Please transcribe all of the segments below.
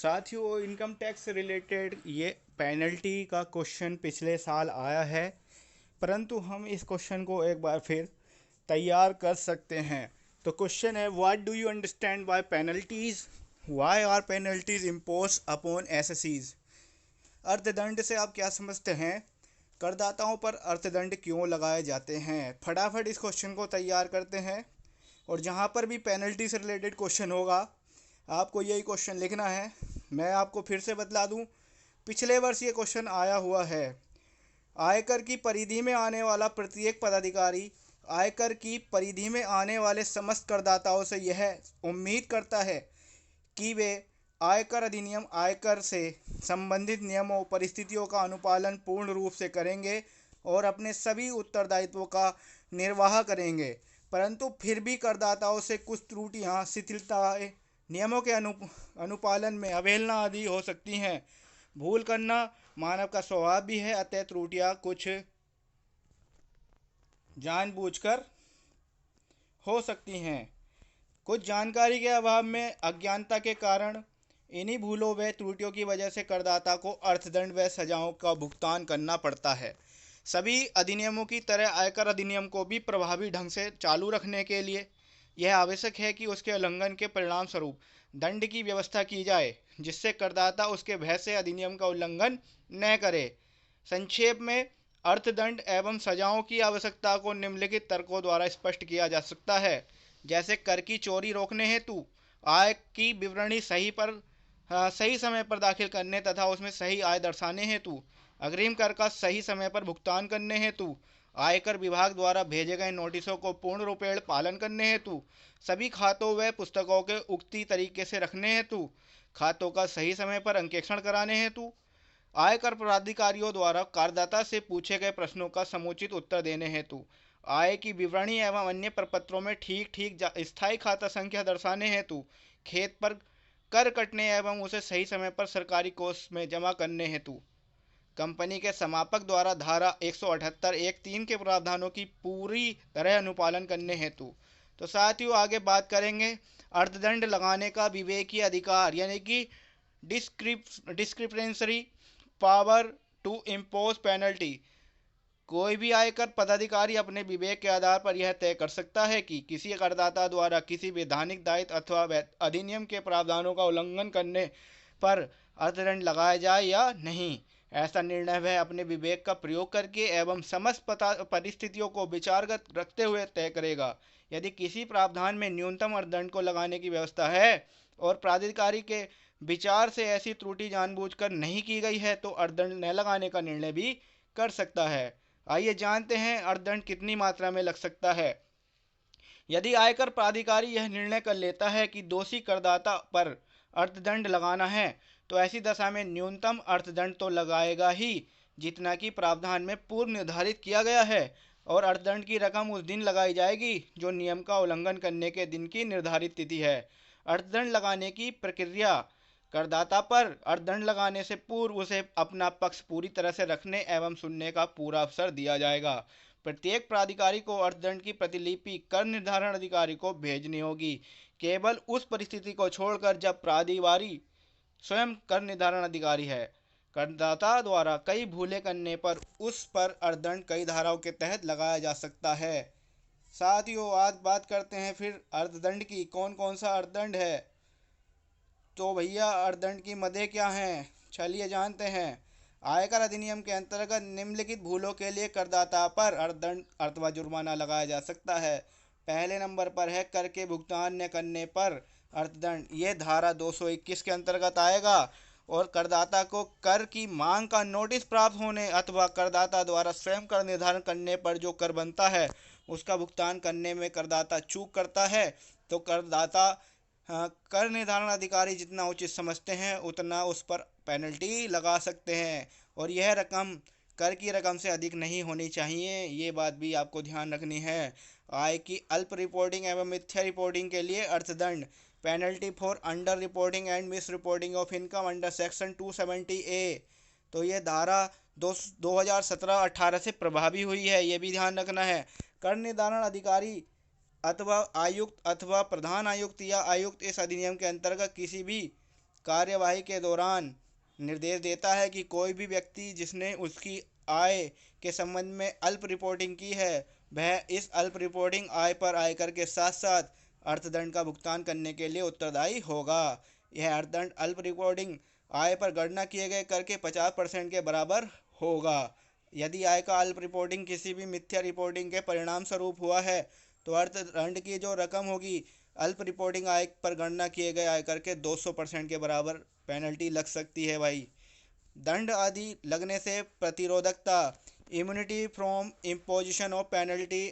साथियों, income tax से related ये पेनल्टी का क्वेश्चन पिछले साल आया है, परंतु हम इस क्वेश्चन को एक बार फिर तैयार कर सकते हैं। तो क्वेश्चन है, what do you understand by penalties, why are penalties impose upon एसएससीज। अर्थदंड से आप क्या समझते हैं, करदाताओं पर अर्थदंड क्यों लगाए जाते हैं। फटाफट इस क्वेश्चन को तैयार करते हैं, और जहाँ पर भी पेनल्टी से रिलेटेड क्वेश्चन होगा आपको यही क्वेश्चन लिखना है। मैं आपको फिर से बतला दूं, पिछले वर्ष ये क्वेश्चन आया हुआ है। आयकर की परिधि में आने वाला प्रत्येक पदाधिकारी आयकर की परिधि में आने वाले समस्त करदाताओं से यह उम्मीद करता है कि वे आयकर अधिनियम आयकर से संबंधित नियमों परिस्थितियों का अनुपालन पूर्ण रूप से करेंगे और अपने सभी उत्तरदायित्वों का निर्वाह करेंगे। परंतु फिर भी करदाताओं से कुछ त्रुटियां, शिथिलताएं, नियमों के अनुपालन में अवहेलना आदि हो सकती हैं। भूल करना मानव का स्वभाव भी है, अतः त्रुटियां कुछ जानबूझकर हो सकती हैं। कुछ जानकारी के अभाव में, अज्ञानता के कारण इन्हीं भूलों व त्रुटियों की वजह से करदाता को अर्थदंड व सजाओं का भुगतान करना पड़ता है। सभी अधिनियमों की तरह आयकर अधिनियम को भी प्रभावी ढंग से चालू रखने के लिए यह आवश्यक है कि उसके उल्लंघन के परिणाम स्वरूप दंड की व्यवस्था की जाए, जिससे करदाता उसके भय से अधिनियम का उल्लंघन न करे। संक्षेप में, अर्थदंड एवं सजाओं की आवश्यकता को निम्नलिखित तर्कों द्वारा स्पष्ट किया जा सकता है। जैसे कर की चोरी रोकने हेतु आय की विवरणी सही समय पर दाखिल करने तथा उसमें सही आय दर्शाने हेतु, अग्रिम कर का सही समय पर भुगतान करने हेतु, आयकर विभाग द्वारा भेजे गए नोटिसों को पूर्ण रूपेण पालन करने हेतु, सभी खातों व पुस्तकों के उक्ति तरीके से रखने हेतु, खातों का सही समय पर अंकेक्षण कराने हेतु, आयकर प्राधिकारियों द्वारा करदाता से पूछे गए प्रश्नों का समुचित उत्तर देने हेतु, आय की विवरणी एवं अन्य प्रपत्रों में ठीक ठीक स्थायी खाता संख्या दर्शाने हेतु, खेत पर कर कटने एवं उसे सही समय पर सरकारी कोष में जमा करने हेतु, कंपनी के समापक द्वारा धारा 178(1)(3) के प्रावधानों की पूरी तरह अनुपालन करने हेतु। तो साथियों, आगे बात करेंगे अर्थदंड लगाने का विवेकीय अधिकार, यानी कि discretionary power to impose penalty. कोई भी आयकर पदाधिकारी अपने विवेक के आधार पर यह तय कर सकता है कि किसी करदाता द्वारा किसी वैधानिक दायित्व अथवा अधिनियम के प्रावधानों का उल्लंघन करने पर अर्थदंड लगाया जाए या नहीं। ऐसा निर्णय वह अपने विवेक का प्रयोग करके एवं समस्त परिस्थितियों को विचारगत रखते हुए तय करेगा। यदि किसी प्रावधान में न्यूनतम अर्थदंड को लगाने की व्यवस्था है और प्राधिकारी के विचार से ऐसी त्रुटि जानबूझकर नहीं की गई है, तो अर्थदंड न लगाने का निर्णय भी कर सकता है। आइए जानते हैं अर्थदंड कितनी मात्रा में लग सकता है। यदि आयकर प्राधिकारी यह निर्णय कर लेता है कि दोषी करदाता पर अर्थदंड लगाना है, तो ऐसी दशा में न्यूनतम अर्थदंड तो लगाएगा ही, जितना कि प्रावधान में पूर्व निर्धारित किया गया है, और अर्थदंड की रकम उस दिन लगाई जाएगी जो नियम का उल्लंघन करने के दिन की निर्धारित तिथि है। अर्थदंड लगाने की प्रक्रिया, करदाता पर अर्थदंड लगाने से पूर्व उसे अपना पक्ष पूरी तरह से रखने एवं सुनने का पूरा अवसर दिया जाएगा। प्रत्येक प्राधिकारी को अर्थदंड की प्रतिलिपि कर निर्धारण अधिकारी को भेजनी होगी, केवल उस परिस्थिति को छोड़कर जब प्राधिकारी स्वयं कर निर्धारण अधिकारी है। करदाता द्वारा कई भूलें करने पर उस पर अर्थदंड कई धाराओं के तहत लगाया जा सकता है। साथियों, आज बात करते हैं फिर अर्थदंड की। कौन कौन सा अर्थदंड है, तो भैया अर्थदंड की मदें क्या हैं, चलिए जानते हैं। आयकर अधिनियम के अंतर्गत निम्नलिखित भूलों के लिए करदाता पर अर्थदंड अथवा जुर्माना लगाया जा सकता है। पहले नंबर पर है कर के भुगतान न करने पर अर्थदंड। ये धारा 221 के अंतर्गत आएगा, और करदाता को कर की मांग का नोटिस प्राप्त होने अथवा करदाता द्वारा स्वयं कर निर्धारण करने पर जो कर बनता है उसका भुगतान करने में करदाता चूक करता है, तो करदाता कर निर्धारण अधिकारी जितना उचित समझते हैं उतना उस पर पेनल्टी लगा सकते हैं, और यह रकम कर की रकम से अधिक नहीं होनी चाहिए, ये बात भी आपको ध्यान रखनी है। आय की अल्प रिपोर्टिंग एवं मिथ्या रिपोर्टिंग के लिए अर्थदंड, penalty for under reporting and miss reporting of income under section 270A। तो ये धारा 2017-18 से प्रभावी हुई है, ये भी ध्यान रखना है। कर निर्धारण अधिकारी अथवा आयुक्त अथवा प्रधान आयुक्त या आयुक्त इस अधिनियम के अंतर्गत किसी भी कार्यवाही के दौरान निर्देश देता है कि कोई भी व्यक्ति जिसने उसकी आय के संबंध में अल्प रिपोर्टिंग की है, वह इस अल्प रिपोर्टिंग आय पर आयकर के साथ साथ अर्थदंड का भुगतान करने के लिए उत्तरदायी होगा। यह अर्थदंड अल्प रिपोर्टिंग आय पर गणना किए गए कर के 50% के बराबर होगा। यदि आय का अल्प रिपोर्टिंग किसी भी मिथ्या रिपोर्टिंग के परिणाम स्वरूप हुआ है, तो अर्थदंड की जो रकम होगी अल्प रिपोर्टिंग आय पर गणना किए गए आयकर के 200% के बराबर पेनल्टी लग सकती है भाई। दंड आदि लगने से प्रतिरोधकता, immunity from imposition of penalty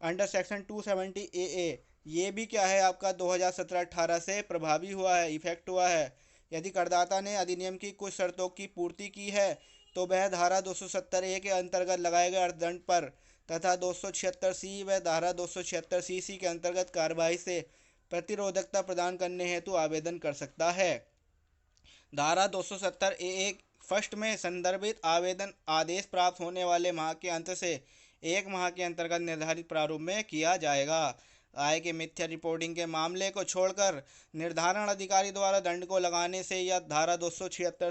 under section 270 ए, ये भी क्या है आपका 2017-18 से प्रभावी हुआ है, इफेक्ट हुआ है। यदि करदाता ने अधिनियम की कुछ शर्तों की पूर्ति की है, तो वह धारा 270 ए के अंतर्गत लगाए गए अर्थदंड पर तथा 276 सी व धारा 276 सी के अंतर्गत कार्यवाही से प्रतिरोधकता प्रदान करने हेतु आवेदन कर सकता है। धारा 270 ए फर्स्ट में संदर्भित आवेदन आदेश प्राप्त होने वाले माह के अंत से 1 माह के अंतर्गत निर्धारित प्रारूप में किया जाएगा। आय के मिथ्या रिपोर्टिंग के मामले को छोड़कर निर्धारण अधिकारी द्वारा दंड को लगाने से या धारा 276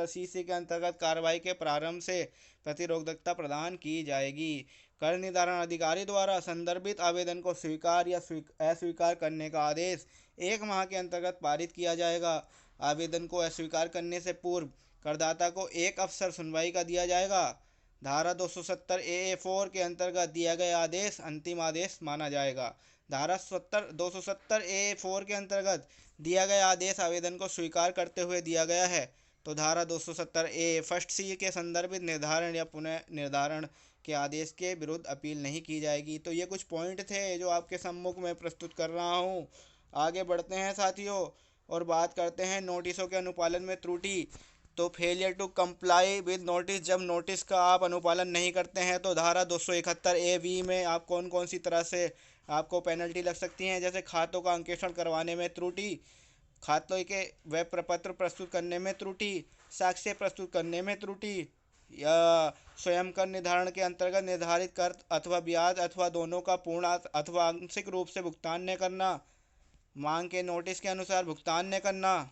सी के अंतर्गत कार्रवाई के प्रारंभ से प्रतिरोधकता प्रदान की जाएगी। कर निर्धारण अधिकारी द्वारा संदर्भित आवेदन को स्वीकार या अस्वीकार करने का आदेश 1 माह के अंतर्गत पारित किया जाएगा। आवेदन को अस्वीकार करने से पूर्व करदाता को एक अवसर सुनवाई का दिया जाएगा। धारा 270 ए 4 के अंतर्गत दिया गया आदेश अंतिम आदेश माना जाएगा। धारा 270 ए 4 के अंतर्गत दिया गया आदेश आवेदन को स्वीकार करते हुए दिया गया है, तो धारा 270 ए फर्स्ट सी के संदर्भित निर्धारण या पुनः निर्धारण के आदेश के विरुद्ध अपील नहीं की जाएगी। तो ये कुछ पॉइंट थे जो आपके सम्मुख में प्रस्तुत कर रहा हूँ। आगे बढ़ते हैं साथियों और बात करते हैं नोटिसों के अनुपालन में त्रुटि। तो failure to comply with notice, जब नोटिस का आप अनुपालन नहीं करते हैं तो धारा 271 ए वी में आप कौन कौन सी तरह से आपको पेनल्टी लग सकती हैं। जैसे खातों का अंकेक्षण करवाने में त्रुटि, खातों के वेब प्रपत्र प्रस्तुत करने में त्रुटि, साक्ष्य प्रस्तुत करने में त्रुटि, या स्वयं कर निर्धारण के अंतर्गत निर्धारित कर अथवा ब्याज अथवा दोनों का पूर्ण अथवा आंशिक रूप से भुगतान न करना, मांग के नोटिस के अनुसार भुगतान न करना,